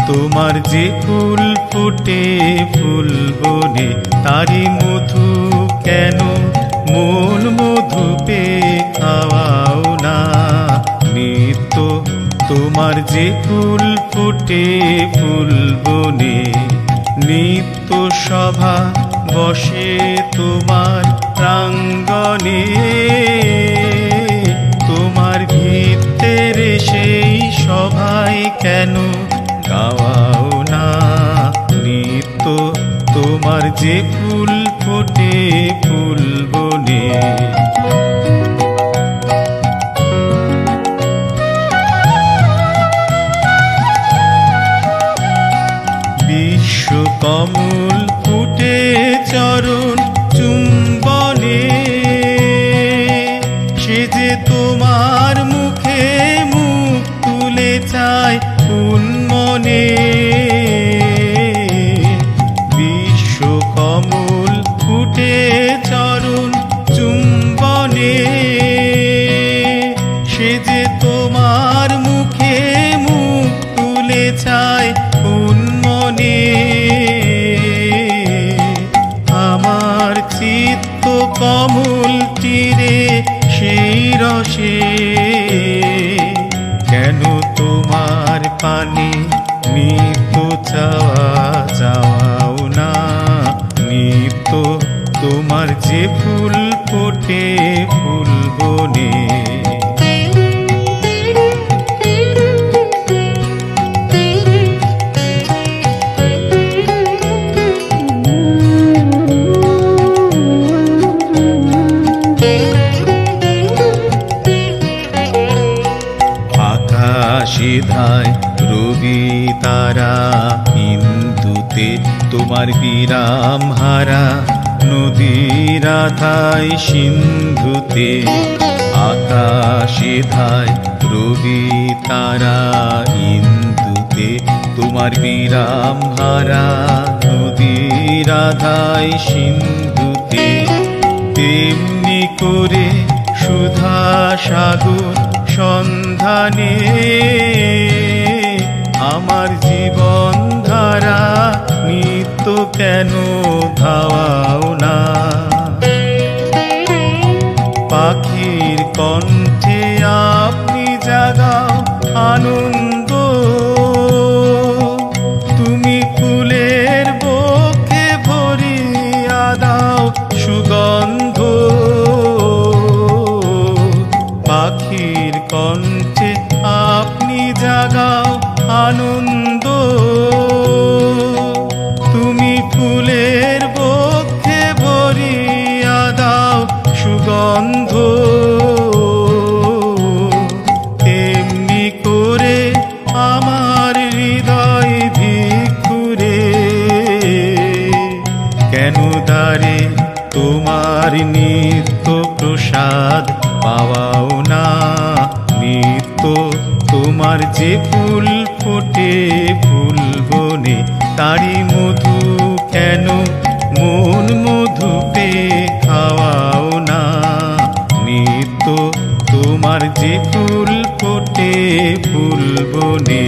তোমার যে ফুল ফোটে ফুল বনে তারি মধু কেন মন মধু পে খাওয়াও না। নিত্য তোমার যে ফুল ফোটে ফুল বনে নিত্য সভা বসে তোমার প্রাঙ্গণে। তোমার ভিতের সেই সভায় কেন গাওয়াও না। নিত্য তোমার যে ফুল ফোটে ফুল বনে। বিশ্বকমল ফুটে চরণ চুম্বনে সে যে তোমার মুখে মুখ তুলে চায় মনে। বিশ্বকমল ফুটে চরণ চুম্বনে সে যে তোমার মুখে মুখ তুলে চায় মনে। আমার চিত্ত কমল তীরে সেই রসে কেন তোমার পানে নিত্য চাওয়া যাওয়াও না। নিত্য তোমার যে ফুল ফোটে ফুল বনে। আকাশিধায় রবি তারা ইন্দুতে তোমার বিরাম হারা নদীর আধায় সিন্ধুতে। আকাশিধায় রবি তারা ইন্দুতে তোমার বিরাম হারা নদীর আধায় সিন্ধুতে। তেমনি করে সুধা সাগর সন্ধানে আমার জীবন ধারা নিত্য কেন ধাওয়াও না। পাখির কণ্ঠে আপনি জাগাও আনন্দ তুমি ফুলের বক্ষে ভরিয়া দাও সুগন্ধ। পাখির কণ্ঠে আপনি জাগাও আনন্দ তুমি ফুলের বক্ষে ভরিয়া দাও সুগন্ধ। তেমনি করে আমার হৃদয় ভিক্ষুরে কেন দ্বারে তোমার নিত্য প্রসাদ পাওয়াও না। নিত্য তোমার যে ফুল ফোটে ফুল বনে তারি মধু কেন মন মধু পে খাওয়াও না। নিত্য তোমার যে ফুল ফোটে ফুল বনে।